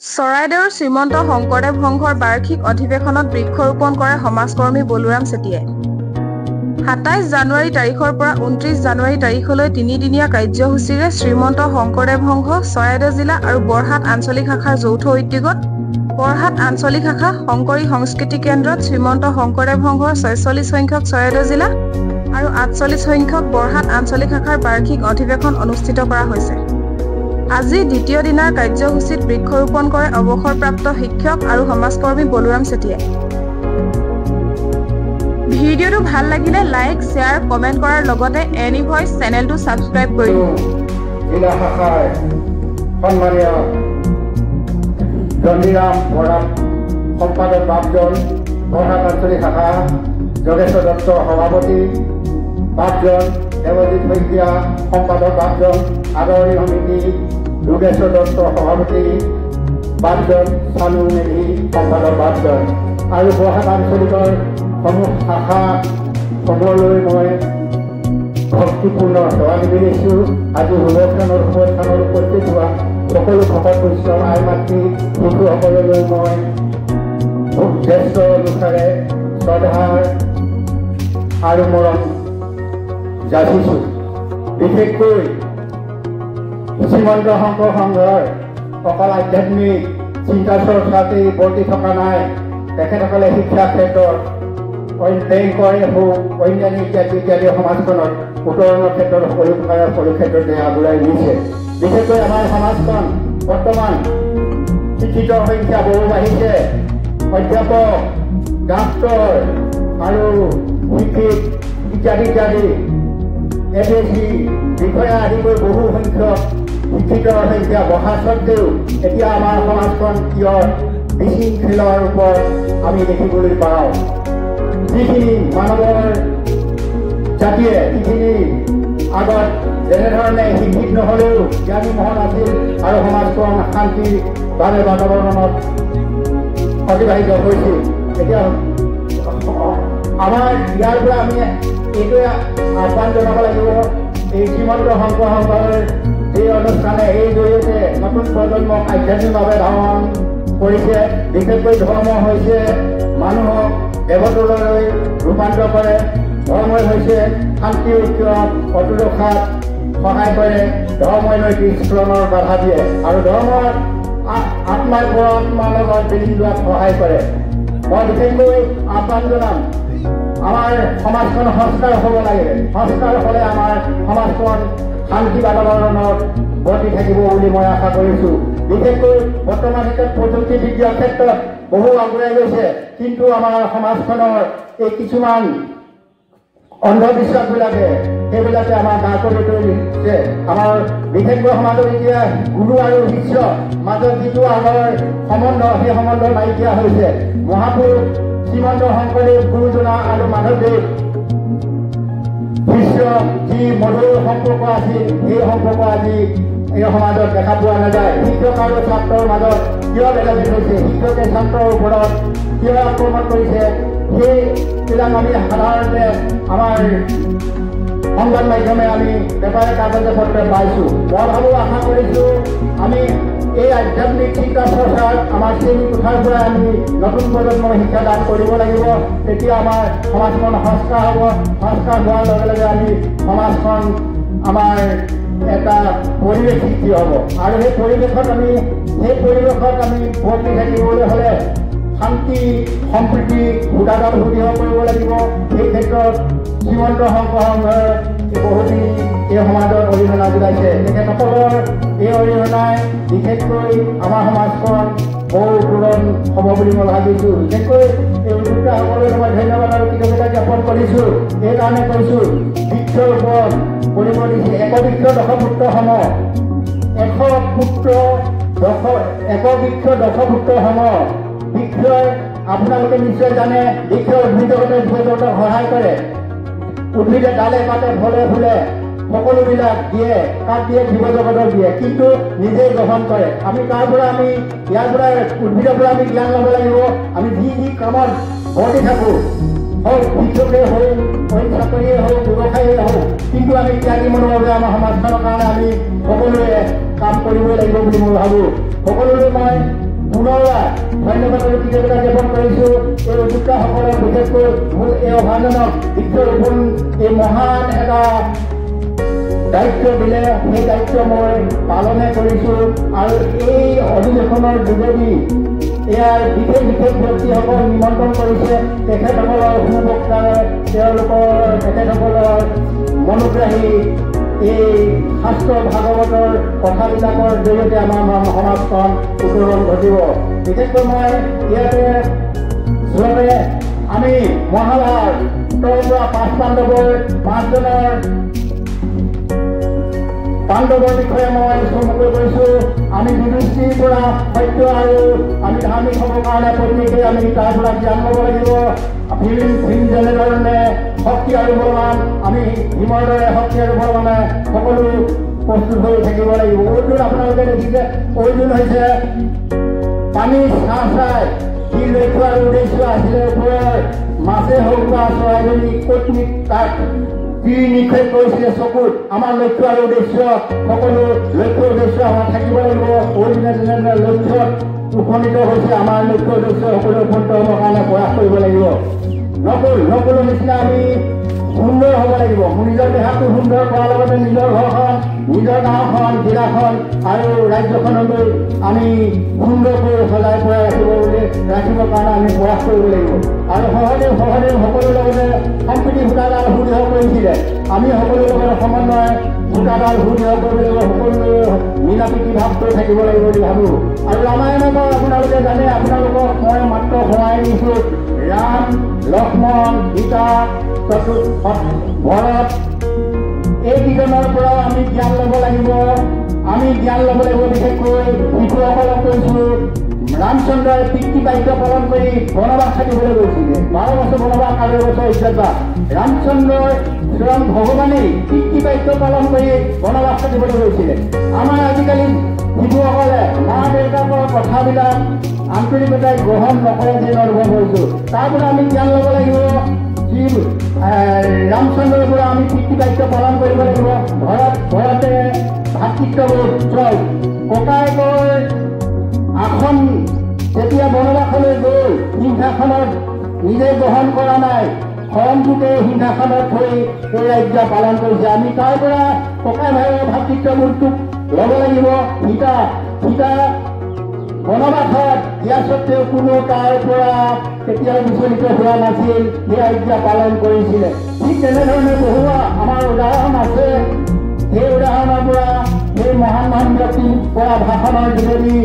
চৰাইদেউৰ শ্ৰীমন্ত শংকৰদেৱ সংঘৰ বাৰ্ষিক অধিৱেশনত বৃক্ষৰোপণ কৰে সমাজকৰ্মী বলোৰাম চেতিয়াই। ২৭ জানুৱাৰী তাৰিখৰ পৰা ২৯ জানুৱাৰী তাৰিখলৈ তিনিদিনীয়া কাৰ্যসূচীৰে শ্ৰীমন্ত শংকৰদেৱ সংঘ চৰাইদেউ জিলা আৰু বৰহাট আঞ্চলিক শাখাৰ যৌথ উদ্যোগত বৰহাট আঞ্চলিক শাখা শংকৰী সংস্কৃতি কেন্দ্ৰত শ্ৰীমন্ত শংকৰদেৱ সংঘৰ ৪৬ সংখ্যক চৰাইদেউ জিলা আৰু ৪৮ সংখ্যক বৰহাট আঞ্চলিক শাখাৰ বাৰ্ষিক অধিৱেশন অনুষ্ঠিত কৰা হৈছে। আজি দ্বিতীয় দিনাৰ কাৰ্যসূচীত বৃক্ষৰোপণ কৰে অৱসৰপ্ৰাপ্ত শিক্ষক আৰু সমাজকৰ্মী বলোৰাম চেতিয়াই। ভিডিঅ'টো ভাল লাগিলে লাইক, শ্বেয়াৰ, কমেণ্ট কৰাৰ লগতে এনি ভইচ চেনেলটো ছাবস্ক্ৰাইব কৰি দিব। জিলা শাখাৰ সন্মানীয় জন্দিৰাম বৰা সম্পাদক বাপজন, বৰহাট আঞ্চলিক শাখা যোগেশ্বৰ দত্ত সভাপতি বাপজন, দেৱজিৎ শইকীয়া সম্পাদক বাপজন, আদৰণী সমিতি যোগেশ্বৰ দত্ত সভাপতি বাপজন, চানু মেধি সম্পাদক বাপজন আৰু বৰহাট আঞ্চলিকৰ সমূহ শাখা সমূহলৈ মই ভক্তিপূৰ্ণ সেৱা নিবেদিছোঁ। আজি শুভস্থানৰ উপস্থিত হোৱা সকলো ভকত বৈষ্ণৱ আই মাতৃ শিশুসকললৈ মই খুব জ্যেষ্ঠ অনুসাৰে শ্ৰদ্ধাৰ আৰু মৰম যাচিছোঁ। বিশেষকৈ শ্ৰীমন্ত শংকৰ সংঘৰ অকল আধ্যাত্মিক চিন্তা চৰ্চাতেই বৰ্তি থকা নাই, তেখেতসকলে শিক্ষা ক্ষেত্ৰত বেংকৰে হওক অন্যান্য ইত্যাদি সমাজখনত উত্তৰণৰ ক্ষেত্ৰত সকলো ক্ষেত্ৰতে আগুৱাই নিছে। বিশেষকৈ আমাৰ সমাজখন বৰ্তমান শিক্ষিতৰ সংখ্যা বহু বাঢ়িছে। অধ্যাপক, ডাক্তৰ আৰু শিক্ষিত ইত্যাদি APSC বিষয়া আদি কৰি বহু সংখ্যক শিক্ষিতৰ সংখ্যা বঢ়া স্বত্বেও এতিয়া আমাৰ সমাজখন কিয় বিশৃংখলৰ ওপৰত আমি দেখিবলৈ পাওঁ। যিখিনি মানৱৰ জাতিয়ে যিখিনি আগত যেনেধৰণে শিক্ষিত নহ'লেও জ্ঞানী মহল আছিল আৰু সমাজখন শান্তিৰ বাবে বাতাবৰণত অতিবাহিত হৈছিল, এতিয়া আমাৰ ইয়াৰ পৰা আমি এইটোৱে আহ্বান জনাব লাগিব, এই শ্ৰীমন্ত শংকৰ সংঘৰ এই অনুষ্ঠানে এই জৰিয়তে নতুন প্ৰজন্মক আধ্যাত্মিকভাৱে ধাৰণ কৰিছে। বিশেষকৈ ধৰ্ম হৈছে মানুহক দেৱতলৈ ৰূপান্তৰ কৰে, ধৰ্মই হৈছে শান্তি ঐক্য অটুট ৰখাত সহায় কৰে, ধৰ্মই নৈতিক স্খলনৰ বাধা দিয়ে আৰু ধৰ্মৰ আত্মাই পৰমাত্মাৰ লগত মিলি যোৱাত সহায় কৰে। মই বিশেষকৈ আহ্বান জনাম, আমাৰ সমাজখন সংস্কাৰ হ'ব লাগে। সংস্কাৰ হ'লে আমাৰ সমাজখন শান্তি বাতাবৰণত বৰ্তি থাকিব বুলি মই আশা কৰিছোঁ। বিশেষকৈ বৰ্তমান এতিয়া প্ৰযুক্তিবিদ্যাৰ ক্ষেত্ৰত বহু আগুৱাই গৈছে, কিন্তু আমাৰ সমাজখনৰ এই কিছুমান অন্ধবিশ্বাসবিলাকে সেইবিলাকে আমাৰ গা কৰি দিছে। আমাৰ বিশেষকৈ সমাজত এতিয়া গুৰু আৰু শিষ্য মাজত যিটো আগৰ সম্বন্ধ, সেই সম্বন্ধ নাইকিয়া হৈছে। মহাপুৰুষ শ্ৰীমন্ত শংকৰদেৱ গুৰুজনা আৰু মাধৱদেৱ শিষ্য যি মধুৰ সম্পৰ্ক আছিল, সেই সম্পৰ্ক আজি এই সমাজত দেখা পোৱা নাযায়। শিক্ষক আৰু ছাত্ৰৰ মাজত কিয় বেলেগ হৈছে, শিক্ষকে ছাত্ৰৰ ওপৰত কিয় আক্ৰমণ কৰিছে, সেইবিলাক আমি সাধাৰণতে আমাৰ সংবাদ মাধ্যমে আমি পেপাৰে কাগজে পত্ৰে পাইছোঁ। মই ভাবোঁ, আশা কৰিছোঁ আমি এই আধ্যাত্মিক চিন্তা চৰ্চাত আমাৰ শ্ৰেণীকোঠাৰ পৰা আমি নতুন প্ৰজন্মক শিক্ষা দান কৰিব লাগিব। তেতিয়া আমাৰ সমাজখন সংস্কাৰ হ'ব। সংস্কাৰ হোৱাৰ লগে লগে আমি সমাজখন আমাৰ এটা পৰিৱেশ সৃষ্টি হ'ব আৰু সেই পৰিৱেশত আমি বৰ্তি থাকিবলৈ হ'লে শান্তি সম্প্ৰীতি সুদাদাল সুদৃঢ় কৰিব লাগিব। এই ক্ষেত্ৰত শ্ৰীমন্ত শংকৰ সংঘই বহুখিনি এই সমাজৰ অৰিহণা যোগাইছে। তেখেতসকলৰ এই অৰিহণাই বিশেষকৈ আমাৰ সমাজখন বহু পূৰণ হ'ব বুলি মই ভাবিছোঁ। বিশেষকৈ এই উদ্যোক্তাসকললৈ মই ধন্যবাদ আৰু কৃতজ্ঞতা জ্ঞাপন কৰিছোঁ। এইকাৰণে কৈছোঁ, বৃক্ষৰ ওপৰত কৰিব দিছে একবৃক্ষ দশপুত্ৰ সম, একবৃক্ষ দশপুত্ৰ সম। বৃক্ষই আপোনালোকে নিশ্চয় জানে, বৃক্ষ উদ্ভিদগতে জীৱ-জগতক সহায় কৰে। উদ্ভিদে ডালে পাতে ফলে ফুলে সকলোবিলাক দিয়ে, কাঠ দিয়ে, জীৱ-জগতক দিয়ে, কিন্তু নিজেই গ্ৰহণ কৰে। আমি ইয়াৰ পৰা উদ্ভিদৰ পৰা আমি জ্ঞান ল'ব লাগিব। আমি যি কামত বৰ্তি থাকোঁ, হওক শিক্ষকেই হওক, চাকৰিয়ে হওক, ব্যৱসায়ীয়ে হওক, কিন্তু আমি ত্যাগী মনোভাৱে আমাৰ সমাজখনৰ কাৰণে আমি সকলোৱে কাম কৰিবই লাগিব বুলি মই ভাবোঁ। সকলোৰে মই পুনৰবাৰ ধন্যবাদ আৰু কৃতজ্ঞতা জ্ঞাপন কৰিছোঁ এই উদ্যোক্তাসকলক বিশেষকৈ মোৰ এই অভিযানক বৃক্ষৰোপণ এই মহান এটা দায়িত্ব দিলে সেই দায়িত্ব মই পালনে কৰিছোঁ আৰু এই অধিৱেশনৰ যোগেদি ইয়াৰ বিশেষ বিশেষ ব্যক্তিসকল নিমন্ত্ৰণ কৰিছে তেখেতসকলৰ সুবক্তাৰে তেখেতসকলৰ মনোগ্ৰাহী এই শাস্ত্ৰ ভাগৱতৰ কথাবিলাকৰ জৰিয়তে আমাৰ সমাজখন উত্তৰণ ঘটিব বিশেষকৈ মই ইয়াতে যোৱাতে আমি মহাভাৰত পৰা 5 পাণ্ডৱৰ 5জনৰ বিষয়ে মই চমুকৈ কৈছোঁ আমি যুধিষ্ঠিৰ পৰা সত্য আৰু আমি ধাৰ্মিক হ'বৰ কাৰণে প্ৰত্যেকেই আমি তাৰ পৰা জ্ঞান ল'ব লাগিব ভীম যেনেধৰণে শক্তি আৰু বলৱান আমি ভীমৰ দৰে শক্তি আৰু বলৱানে সকলো প্ৰস্তুত হৈ থাকিব লাগিব অৰ্জুন আপোনালোকে দেখিছে অৰ্জুন হৈছে পানী চাই কি লক্ষ্য আৰু উদ্দেশ্য আছিলে ওপৰৰ মাছে হওক বা চৰাইজনী কটনিক তাক কি নিক্ষেপ কৰিছিলে চকুত আমাৰ লক্ষ্য আৰু উদ্দেশ্য সকলো লক্ষ্য উদ্দেশ্য আমাৰ থাকিব লাগিব অৰ্জুনে যেনে লক্ষ্যত উপনীত হৈছে আমাৰ লক্ষ্য উদ্দেশ্য সকলো উপনীত হ'বৰ কাৰণে প্ৰয়াস কৰিব লাগিব নকলো নিচিনা আমি সুন্দৰ হ'ব লাগিব নিজৰ দেহাটো সুন্দৰ কৰাৰ লগতে নিজৰ ঘৰখন নিজৰ গাঁওখন জিলাখন আৰু ৰাজ্যখনলৈ আমি সুন্দৰকৈ সজাই পৰাই ৰাখিবৰ কাৰণে আমি প্ৰয়াস কৰিব লাগিব আৰু সহজে সকলোৰ লগতে সম্প্ৰীতি সূতাডাল সুদৃঢ় কৰিছিলে আমি সকলোৰ লগতে সমন্বয় সূতাডাল সুদৃঢ় কৰিব লাগিব সকলোৱে মিলা প্ৰীতি ভাৱ কৰি থাকিব লাগিব বুলি ভাবোঁ আৰু ৰামায়ণৰ আপোনালোকে জানে আপোনালোকক মই মাত্ৰ সোঁৱাই দিছোঁ ৰাম লক্ষ্মণ সীতা ভৰত এইকেইজনৰ পৰাও আমি জ্ঞান ল'ব লাগিব বিশেষকৈ শিশুসকলক কৈছোঁ ৰামচন্দ্ৰই পিতৃ বাক্য পালন কৰি বনবাস থাকিবলৈ গৈছিলে 12 বছৰ বনবাস আৰু বছৰ ইজ্জতবাস ৰামচন্দ্ৰই স্বয়ং ভগৱানেই পিতৃ বাক্য পালন কৰি বনবাস থাকিবলৈ গৈছিলে আমাৰ আজিকালি শিশুসকলে মা দেউতাকৰ কথাবিলাক আন্তৰিকতাই গ্ৰহণ নকৰে যেন অনুভৱ হৈছোঁ তাৰ পৰা আমি জ্ঞান ল'ব লাগিব ৰামচন্দ্ৰৰ পৰা আমি পিতৃ বাক্য পালন কৰিব লাগিব ঘৰতে ভাতৃত্ববোধ ককায়েকৰ আসন যেতিয়া বনবাসলৈ গৈ সিংহাসনত নিজে গ্ৰহণ কৰা নাই খৰমটোকে সিংহাসনত থৈ এই ৰাজ্য পালন কৰিছে আমি তাৰ পৰা ককাই ভাইৰ ভাতৃত্ববোধটোক ল'ব লাগিব সীতা বনবাসত দিয়া স্বত্তেও কোনো তাৰ পৰা কেতিয়াও বিচলিত হোৱা নাছিল সেই আজ্ঞা পালন কৰিছিলে ঠিক তেনেধৰণে বহু আমাৰ উদাহৰণ আছে সেই উদাহৰণৰ পৰা সেই মহান ব্যক্তিৰ পৰা ভাষণৰ যোগেদি